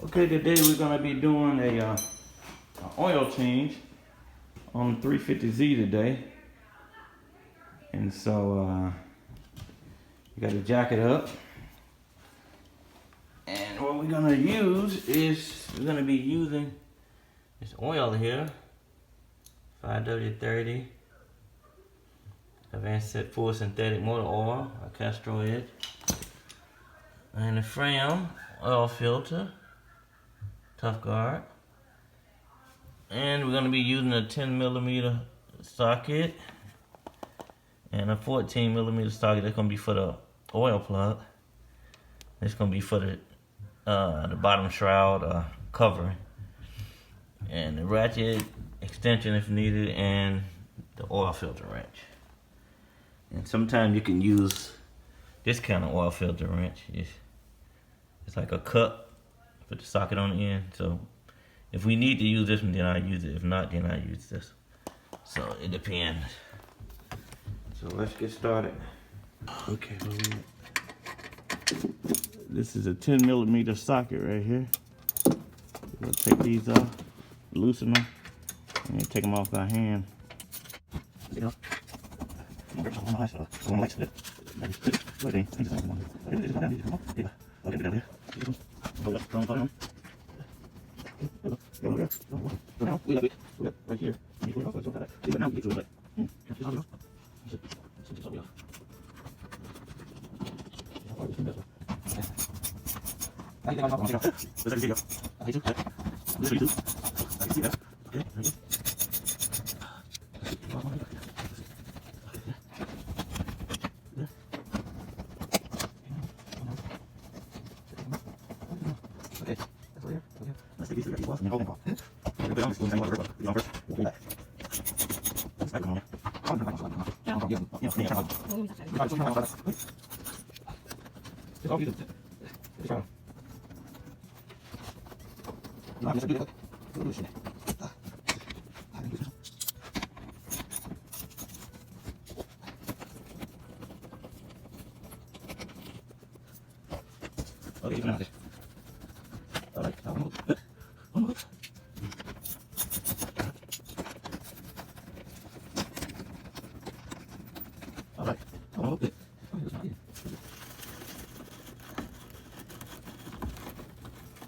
Okay, today we're gonna be doing a oil change on the 350Z today, and so you got to jack it up. And what we're gonna use is we're gonna be using this oil here, 5W30 Advanced Full Synthetic Motor Oil, a Castro Edge, and the frame oil filter, Tough Guard. And we're going to be using a 10mm socket and a 14mm socket. That's going to be for the oil plug. It's going to be for the bottom shroud covering, and the ratchet extension if needed, and the oil filter wrench. And sometimes you can use this kind of oil filter wrench. It's like a cup, put the socket on the end. So if we need to use this one, then I use it. If not, then I use this. So it depends. So let's get started. Okay, this is a 10mm socket right here. We'll take these off, loosen them, and then take them off by hand. Right here.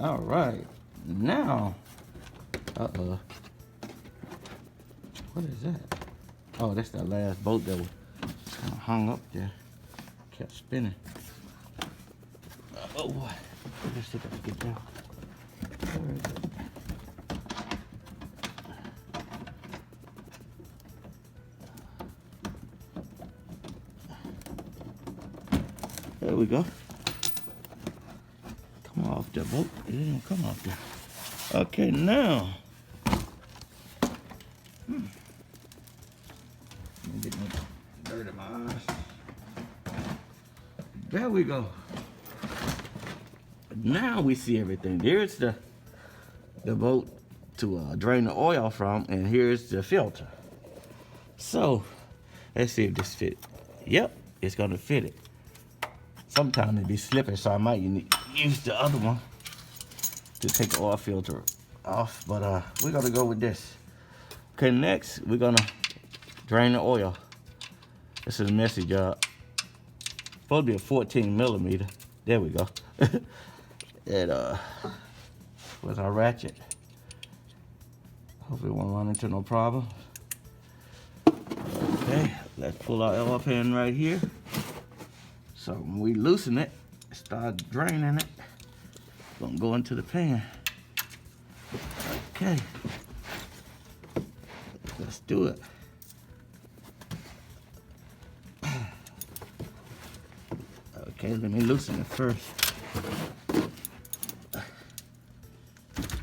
All right, now, what is that? Oh, that's that last bolt that was kind of hung up there, kept spinning. Oh boy, let's see if I can get down. Where is it? There we go. Come off the bolt. It didn't come off there. Okay, now. Let me get my dirt in my eyes. There we go. Now we see everything. There's the bolt to drain the oil from, and here's the filter. So, let's see if this fits. Yep, it's gonna fit it. Sometimes it be slipping, so I might use the other one to take the oil filter off, but we're gonna go with this. Okay, next we're gonna drain the oil. This is a messy job. Supposed to be a 14mm. There we go. And with our ratchet. Hopefully it won't run into no problem. Okay, let's pull our oil pan right here. So when we loosen it, start draining it, it's gonna go into the pan. Okay, let's do it. Okay, let me loosen it first.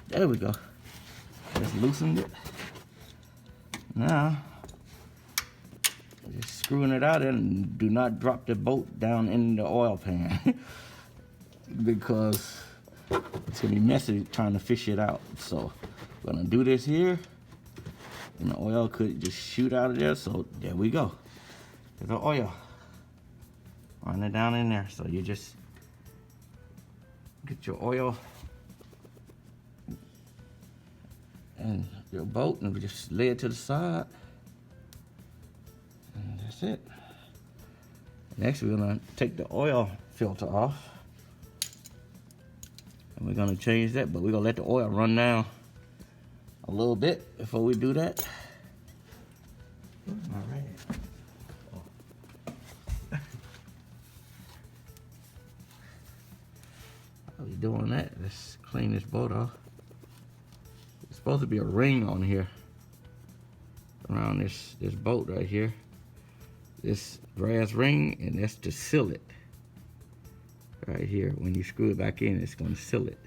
There we go. Just loosened it. Now, just screwing it out, and do not drop the bolt down in the oil pan because it's gonna be messy trying to fish it out. So we're gonna do this here, and the oil could just shoot out of there. So there we go. There's the oil. Run it down in there. So you just get your oil and your bolt, and we just lay it to the side. And that's it. Next, we're gonna take the oil filter off. And we're gonna change that, but we're gonna let the oil run down a little bit before we do that. All right. While we're doing that, let's clean this bolt off. There's supposed to be a ring on here around this bolt right here. This brass ring, and that's to seal it. Right here, when you screw it back in, it's gonna seal it.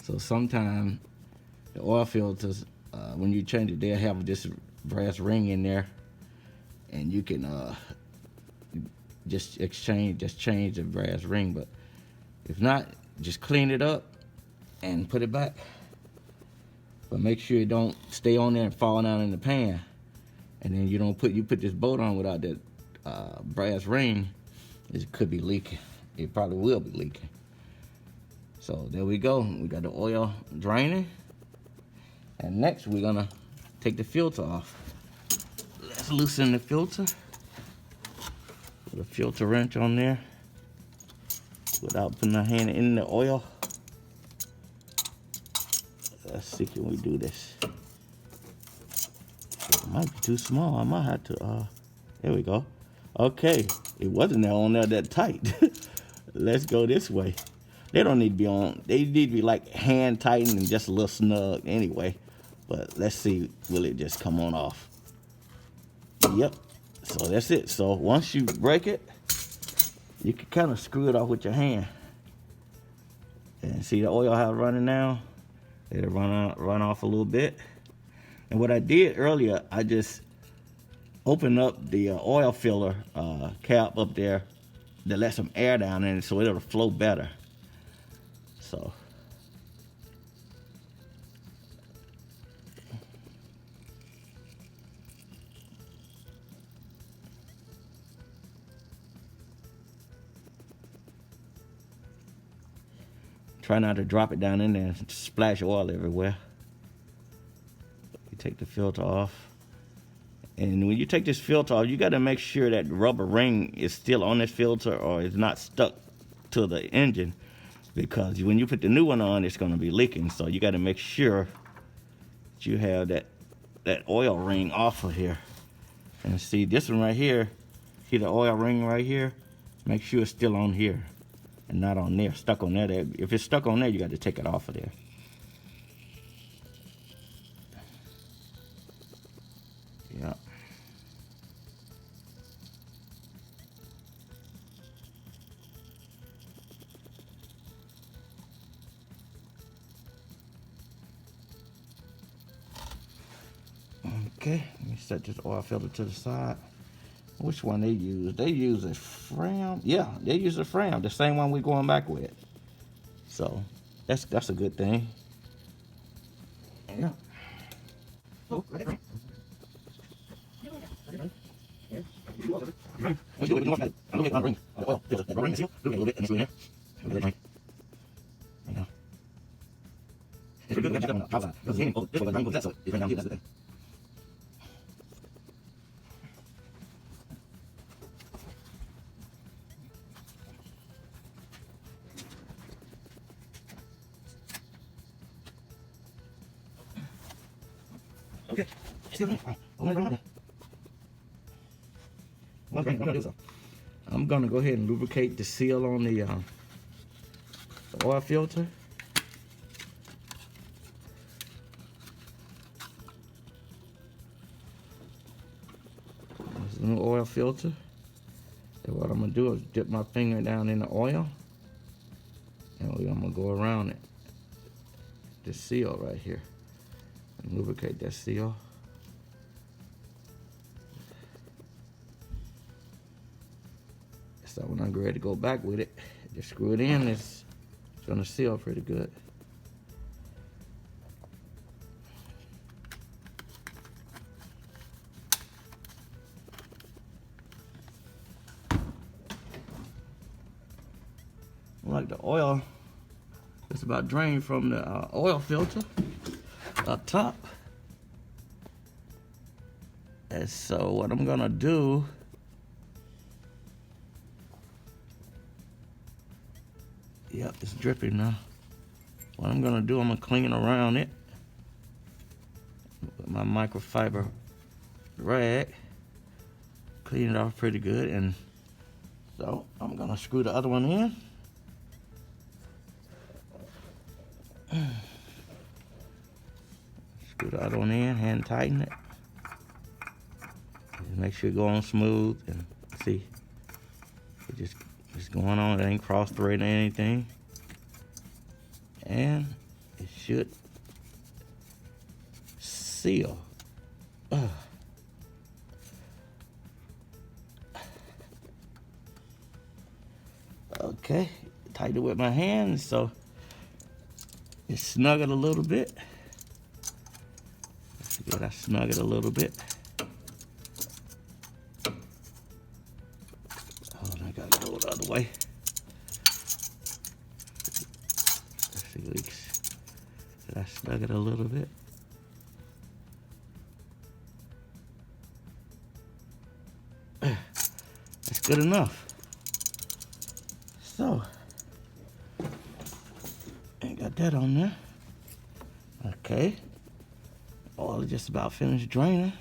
So sometimes the oil filters, when you change it, they'll have this brass ring in there, and you can just change the brass ring. But if not, just clean it up and put it back. But make sure it don't stay on there and fall down in the pan. And then you put this bolt on without that brass ring, it could be leaking. It probably will be leaking. So there we go. We got the oil draining. And next we're gonna take the filter off. Let's loosen the filter. Put a filter wrench on there without putting our hand in the oil. Let's see, can we do this? It might be too small. I might have to, there we go. Okay, it wasn't on there that tight. Let's go this way. They don't need to be on, they need to be like hand tightened and just a little snug anyway. But let's see, will it just come on off? Yep, so that's it. So once you break it, you can kind of screw it off with your hand. And see the oil how it's running now? It'll run off a little bit. And what I did earlier, I just opened up the oil filler cap up there to let some air down in it so it'll flow better. So. Try not to drop it down in there and splash oil everywhere. You take the filter off. And when you take this filter off, you got to make sure that the rubber ring is still on this filter or it's not stuck to the engine. Because when you put the new one on, it's going to be leaking. So you got to make sure that you have that oil ring off of here. And see this one right here, see the oil ring right here? Make sure it's still on here and not on there, stuck on there. If it's stuck on there, you got to take it off of there. Yeah. Okay, let me set this oil filter to the side. Which one they use? They use a Fram. Yeah, they use a Fram, the same one we're going back with. So that's a good thing. Yeah. Oh, okay. I'm gonna go ahead and lubricate the seal on the oil filter. This is a new oil filter. And what I'm gonna do is dip my finger down in the oil, and I'm gonna go around it, the seal right here, and lubricate that seal. So when I'm ready to go back with it, just screw it in. It's gonna seal pretty good. Like the oil, it's about drained from the oil filter. up top. And so what I'm gonna do, yep, it's dripping now. What I'm gonna do, I'm gonna clean around it with my microfiber rag. Clean it off pretty good, and so I'm gonna screw the other one in. Screw the other one in, hand tighten it. Just make sure it go on smooth, and see, it just going on. It ain't cross-threading or anything, and it should seal. Okay, tighten it with my hands so it snug it a little bit. That's good. I snug it a little bit. Oh, and I gotta go the other way. Let's see, did I snug it a little bit? That's good enough. So, ain't got that on there. Okay. Oil is just about finished draining.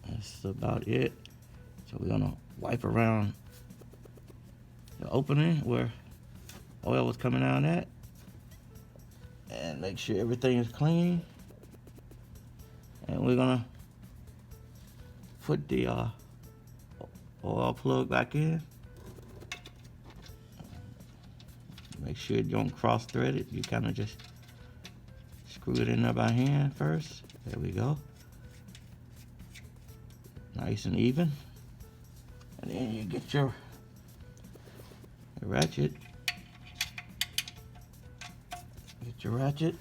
That's about it. So we're gonna wipe around the opening where oil was coming out at, and make sure everything is clean. And we're gonna put the oil plug back in. Make sure you don't cross thread it. You kind of just screw it in there by hand first. There we go. Nice and even. And then you get your ratchet. Get your ratchet.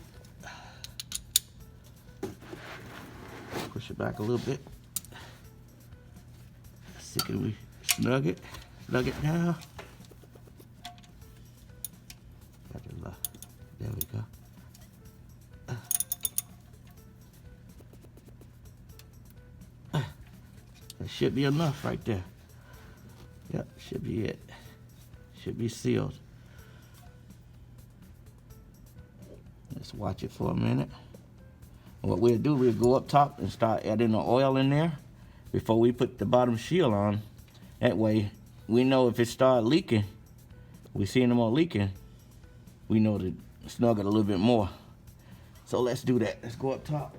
Push it back a little bit. See, can we snug it? Snug it down. There we go. That should be enough right there. Yep, should be it. Should be sealed. Let's watch it for a minute. What we'll do, we'll go up top and start adding the oil in there before we put the bottom shield on. That way, we know if it starts leaking, we see no more leaking, we know to snug it a little bit more. So let's do that. Let's go up top.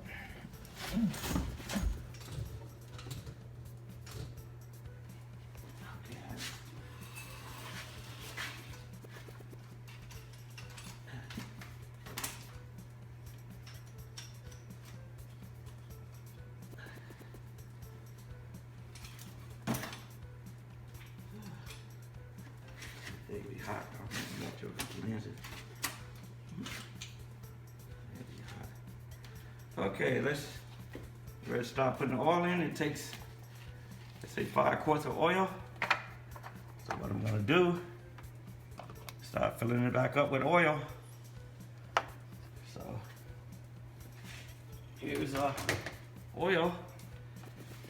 They be hot. I want your lenses. Okay, let's start putting the oil in. It takes, let's say, 5 quarts of oil. So what I'm gonna do, start filling it back up with oil. So here's our oil.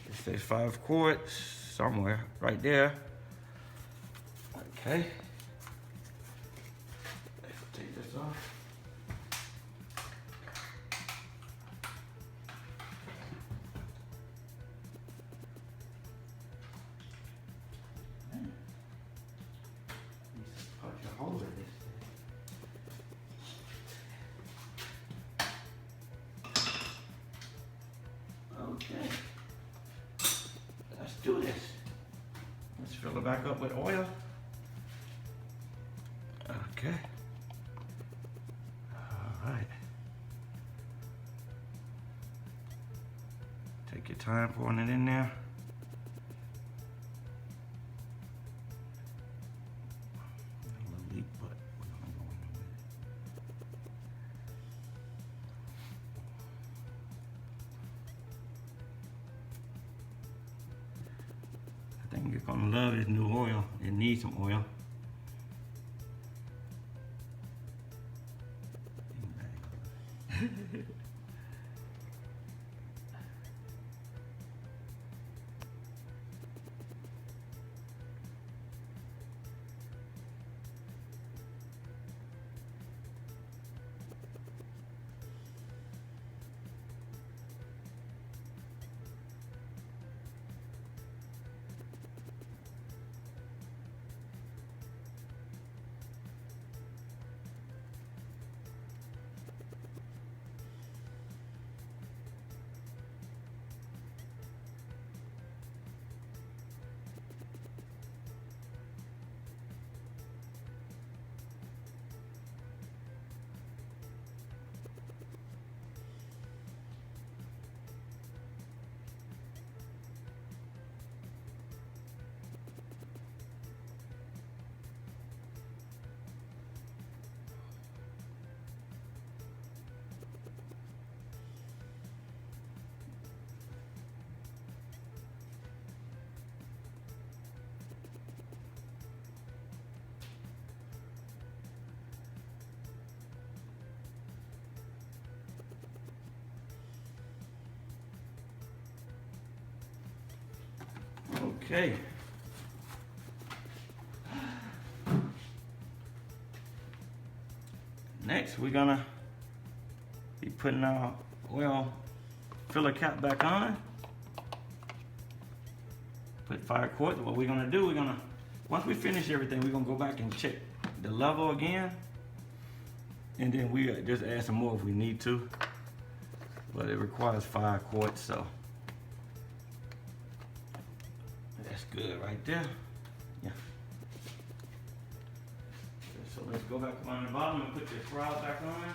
It says 5 quarts somewhere right there. Okay. Let's take this off. Okay, let's do this. Let's fill it back up with oil. Okay. All right. Take your time pouring it in there. A little leak, but we're gonna go in with it. I think you're gonna love this new oil. It needs some oil. Okay. Next, we're gonna be putting our oil filler cap back on. Put 5 quarts. What we're gonna do, once we finish everything, we're gonna go back and check the level again. And then we just add some more if we need to. But it requires 5 quarts, so. That's good right there. Yeah. So let's go back on the bottom and put the shroud back on.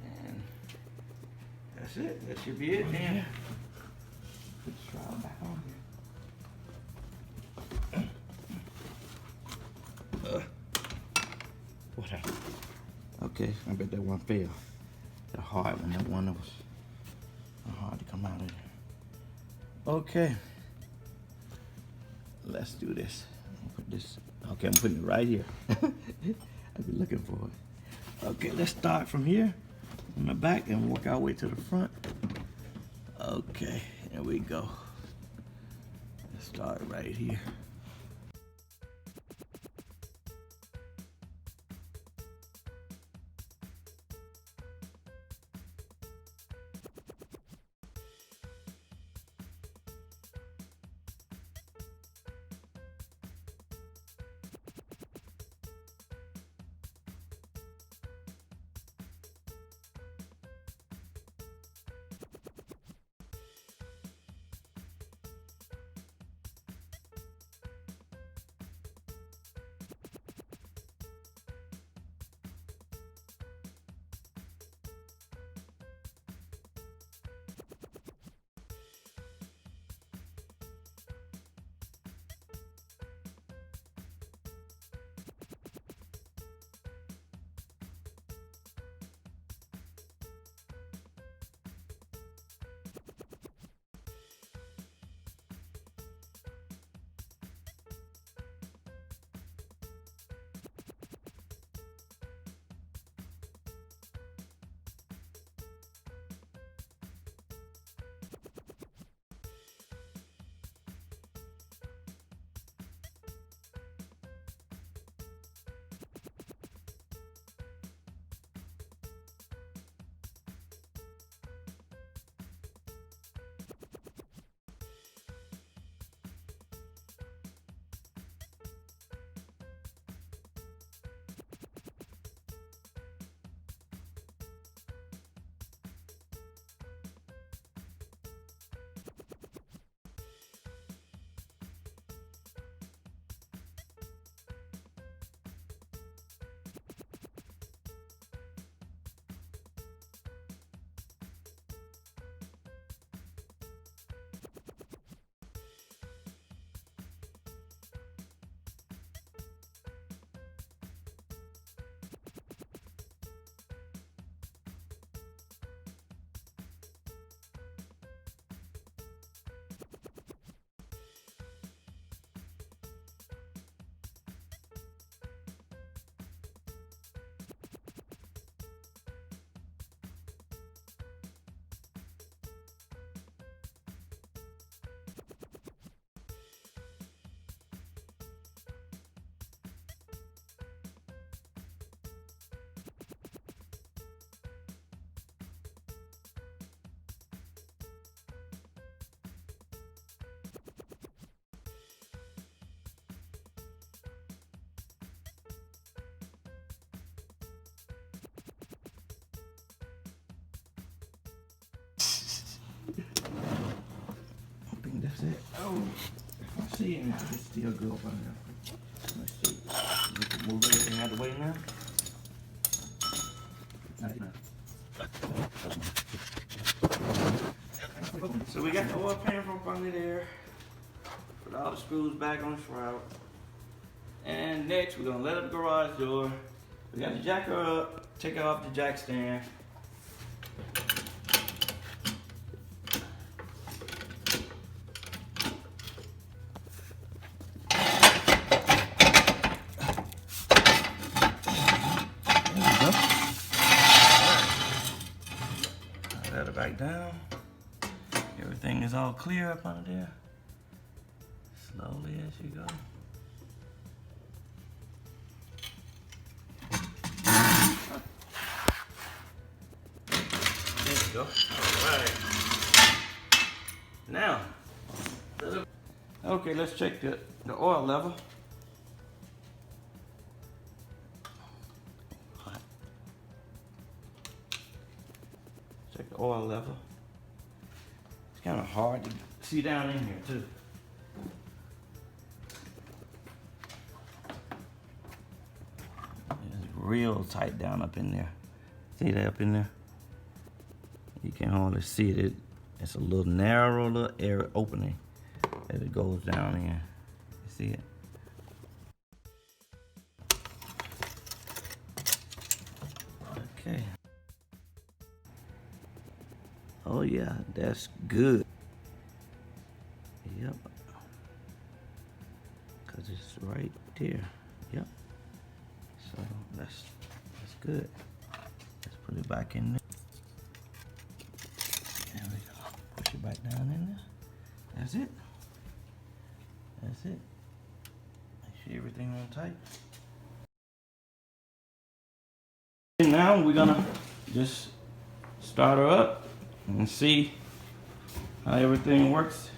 And that's it. That should be it then. Put the shroud back on here. What happened? Okay, I bet that one failed. The hard one, that one that was hard to come out of there. Okay. Let's do this. Put this. Okay, I'm putting it right here. I've been looking for it. Okay, let's start from here on the back and work our way to the front. Okay, here we go. Let's start right here. Oh, I see it now. It's still good up under there. Let's see. We can move everything out of the way now. So we got the oil pan from up under there. Put all the screws back on the shroud. And next we're gonna let up the garage door. We got the jacker up, take off the jack stand. Let it back down. Everything is all clear up under there. Slowly as you go. There you go. Alright. Now, okay, let's check the oil level. Check the oil level. It's kind of hard to see down in here too. It's real tight down up in there. See that up in there? You can hardly see it. It's a little narrow little area opening that it goes down in. You see it? Okay. Oh yeah, that's good. Yep. Cause it's right there. Yep. So that's good. Let's put it back in there. There we go. Push it back down in there. That's it. That's it. Make sure everything on tight. And now we're gonna just start her up and see how everything works.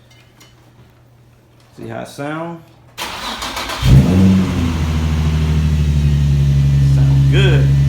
See how it sounds. Sounds good.